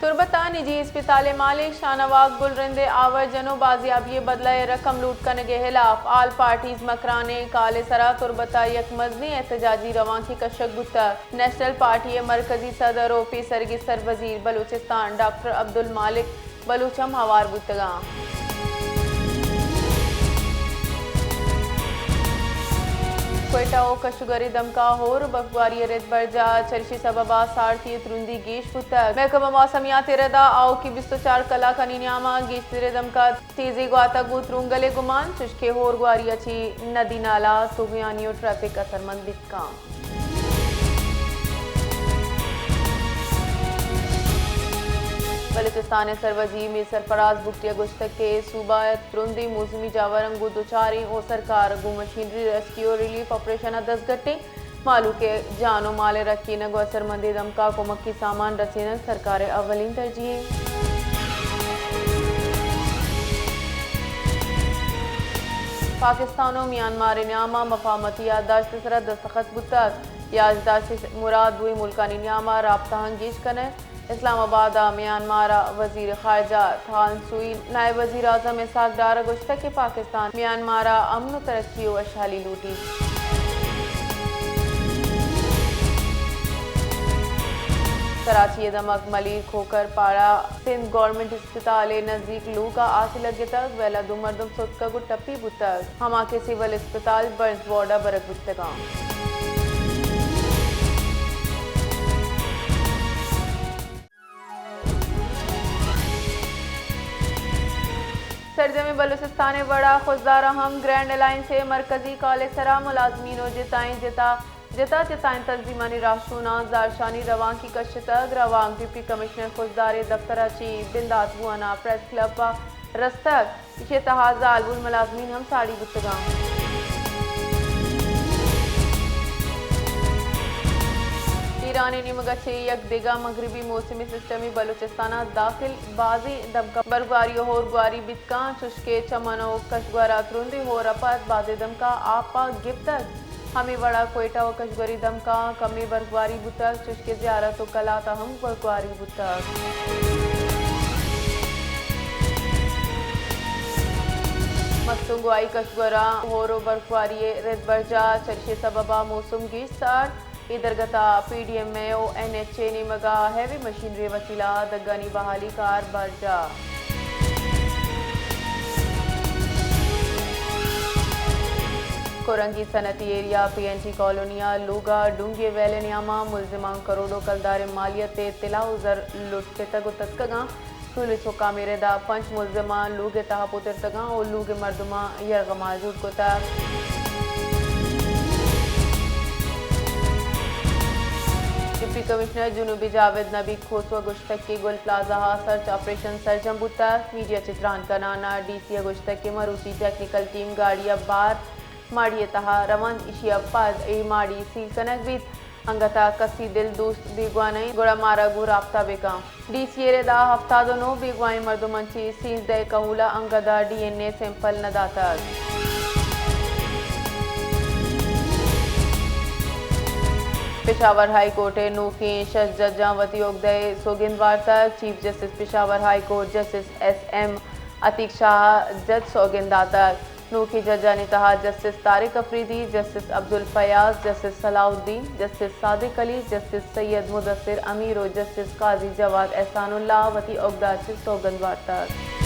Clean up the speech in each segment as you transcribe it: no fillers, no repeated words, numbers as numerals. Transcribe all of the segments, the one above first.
तुरबता निजी अस्पताल मालिक शाहनवाज गुलरिंदे आवर जनो बाजियाबी बदला रकम लूट करने के खिलाफ आल पार्टीज मकराने काले सरा तुरबता यक मजनी एहतजाजी रवां की कशक गुत्ता नेशनल पार्टी मरकजी सदर ओपी सरगिसर वजीर बलूचिस्तान डॉक्टर अब्दुल मालिक बलूचम हवार बुतगा क्वेटा ओ कशुगरी दमका होर बखबारी रेत बरजा चरशी सबबा सारथी तुरुंदी गीश पुतक महकमा मौसमियात रदा आओ की 24 कला कनीनियामा गीश तिरे दमका तेजी ग्वाता गुतरुंगले गुमान चुशके होर ग्वारी अच्छी नदी नाला तुगियानियो ट्रैफिक असरमंद बिका बलूचिस्तान सरवजी में सरफराज बुकटिया गुश्तक के सूबा तुरुंदी मौसमी जावरंगू दुचारी ओ सरकार गु मशीनरी रेस्क्यू रिलीफ ऑपरेशन दसगट्टे मालू के जानो माले रखी नगो असरमंदी दमका को मक्की सामान रसीन सरकार अवलिन तरजीह पाकिस्तान और म्यांमार न्यामा मफामती यादाश्त सरा दस्तखत बुतक यादाश्त मुराद बुई मुल्कानी न्यामा राब्ता हंगीश कने इस्लामाबाद म्यांमार वजीर खारजा थान सुई नायब वजीर आजम इसाक डार गुश्ता के पाकिस्तान म्यांमार अमन तरक्की व अशाली लूटी कराची दमक मलिर खोकर पाड़ा सिंध गवर्नमेंट अस्पताल नजदीक लू का आसिल तक वेला दुमरदम सुटका गु टप्पी बुतक हमा के सिविल अस्पताल बर्ज बॉर्डर बरक बुतगा सरजमी बलूचिस्तान बड़ा खुददार अहम ग्रैंड अलायंस से मरकजी कॉलेज सरा मुलाजमीन जिताएं तंजीमानी राशूना जारशानी रवां की कशतग रवां डिप्टी कमिश्नर खुददार दफ्तर चीफ बिंदात बुआना प्रेस क्लब रस्तक ये तहाजा अलबुल मुलाजमीन हम साड़ी बुतगा ईरानी निमगछे यक दिगा मगरबी मौसमी सिस्टमी बलूचिस्तान दाखिल बाजी दमका बर्फबारी होर ग्वारी बितका चुशके चमनो कशगवारा तुरुंदी होर अपत बाजी दमका आपा गिफ्तक हमें बड़ा कोयटा व कशगरी दमका कमी बर्फबारी बुतक चुशके जियारत व कला तहम बर्फबारी बुतक मस्तुंगवाई कशगरा होरो बर्फबारी रेत बरजा चरशे सबबा मौसम की सार इधरगता PDMO NHA निमगा हैवी मशीनरी वसीला दगानी बहाली कार बरजा कोरंगी सनती एरिया PNT कॉलोनिया लूगा डूंगे वैलनियामा मुलजिमान करोड़ों कलदार मालियत तिला उजर लुटते तगो तत्कगा पुलिस कामेरे दा पंच मुलजिमान लूगे तहा पुतर तगा और लूगे मर्दुमा यरग मौजूद को तक डिप्टी कमिश्नर जुनूबी जावेद नबी खोसवा गुश्तक के गुल प्लाजा सर्च ऑपरेशन सरजम बुता मीडिया चित्रान का नाना DC गुश्तक के मरूसी टेक्निकल टीम गाड़िया बार माड़िए तहा रवन इशिया पद ए माड़ी सील कनक बीत अंगता कसी दिल दोस्त बीगवाने गोड़ा मारा गु राब्ता बेका DC रेदा हफ्ता दोनों बीगवाई मर्दुमंची सीज दे कहूला अंगदा DNA सैंपल नदाता पेशावर हाई कोर्ट नू की शश जजा वती उगदे सोगिंदवार तक chief justice Peshawar high court justice SM Atiq Shah जज सोगिंदा तक नू की जजा ने कहा justice Tariq Afridi justice Abdul Fayaz justice Salahuddin justice Sadiq Ali justice Syed Mudassir Amir और जस्टिस काजी जवाद एहसानुल्लाह वती उगदा से सोगंदवार तक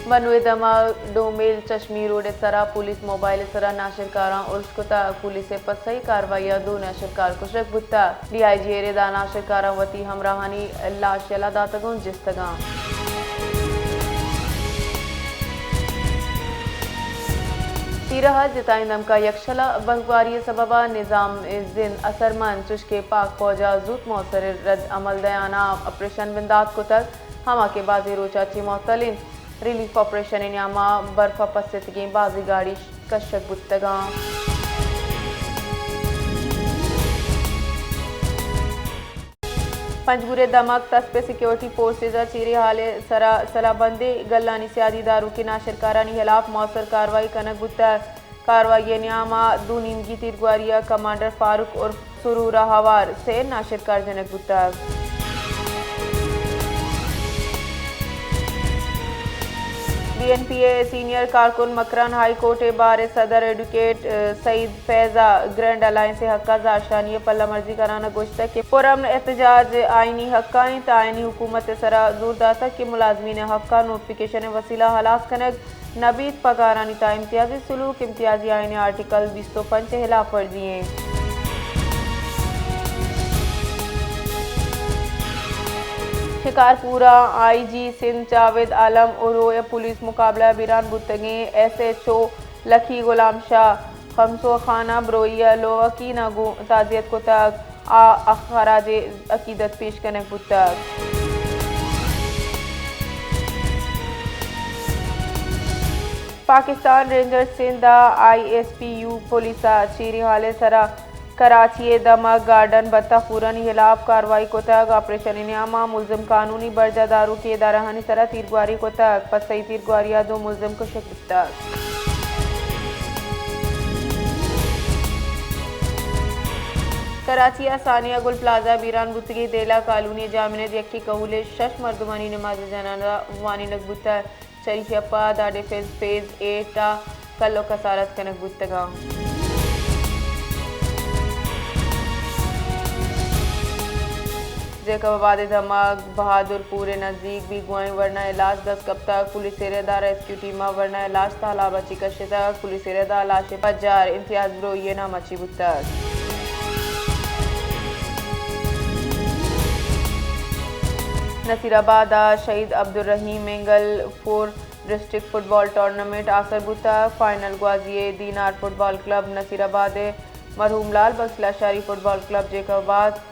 बनवे दमा डोमेल चश्मी रोड सरा पुलिस मोबाइल सरा नाशरकारा उर्सकुता पुलिस पसई कार्रवाई दो नाशरकार कुशक बुत्ता DIG रेदा नाशरकारा वती हमराहानी लाशला दातगुन जिस्तगा तीरह जिताई दमका यक्षला बर्फबारी सबबा निजाम जिन असरमंद चुशके पाक फौजा जूत मौसर रद्द अमल दयाना ऑपरेशन बिंदात को तक हमा के बाजी रोचाची मोतलिन रिलीफ ऑपरेशन इनामा बर्फा पस्तिगी बाजी गाड़ी कशक बुतगा पंजबुरे दमक तस्पे सिक्योरिटी फोर्सेज चीरे हाले सराबंदी गल्लानी सियादी दारू की नाशरकारानी खिलाफ मौसर कार्रवाई कनक बुतर कार्रवाई नियामा दो नीमगी तिरगुआरिया कमांडर फारूक और सुरूरा हवार से नाशिरकार जनक बुतक। BNPA सीनियर कारकुन मकरान हाई कोर्ट बार सदर advocate Saeed Faiza grand alliance हक्का जाशानी पल्ला मर्जी कराना गोश्त के पुरम एहतजाज आईनी हक्का तायनी हुकूमत सरा जोर दाता कि मुलाजमीन हक्का नोटिफिकेशन वसीला हलास कनक नबीद पगारानी ता इम्तियाजी सुलूक इम्तियाजी आईनी आर्टिकल 205 खिलाफ वर्जी हैं। शिकारपुरा IG सिंध जावेद आलम और पुलिस मुकाबला बिरान बुतगे SHO लखी गुलाम शाह खमसो खाना ब्रोइया लोकी नागू ताजियत को तक खराज अकीदत पेश करने बुतक। Pakistan rangers Sindh ISPU police चीरी हाले सरा कराची दमा गार्डन बत्ताफूरन खिलाफ कार्रवाई को तक ऑपरेशन इनामा मुलजिम कानूनी बर्जा दारू के दारहानी सरा तीरगुआरी को तक पसई तीरगुआरिया 2 मुलजिम को शक तक। कराची सानिया गुल प्लाजा बीरान बुतगी देला कॉलोनी जामिन यक्की कहूले शश मर्दमानी नमाज जनाजा वानी नकबुता चरीशपा दाडे फेज 8 कल्लो कसारत कनक बुतगा। जैकबाबाद धमाक बहादुरपुर नज़दीक भी गुआई वरना इलाज 10 कब तक पुलिस सेरेदार रेस्क्यू टीमा वरना इलाज तालाबा चिकश तक पुलिस सेरेदार लाशे पजार इम्तियाज ब्रो ये नाम अच्छी बुतक। नसीराबाद शहीद Abdul Rahim Mengal 4 district football tournament आसर बुतक फाइनल ग्वाजिए दीनार फुटबॉल क्लब नसीराबाद मरहूम Lal Bakhsh Lashari football club Jacobabad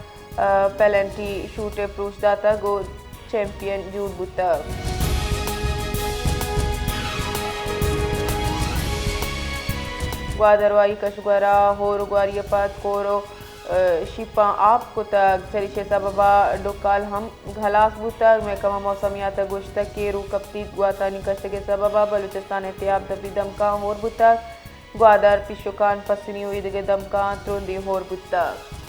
penalty शूटे प्रूशदाता गो चैंपियन जूड बुतक। ग्वादरवाई कशगरा होर ग्वारियपत कोरो शिपा आप को तक चरिशे सबबा डोकाल हम घलास बुतक महकमा मौसमियात गोश्तक के रू कप्ती गुआतानी कश्त के सबबा बलूचिस्तान एहतियाब दबी दमका होर बुतक ग्वादर पिशुकान पसनी हुई दमका त्रोंदी होर बुतक।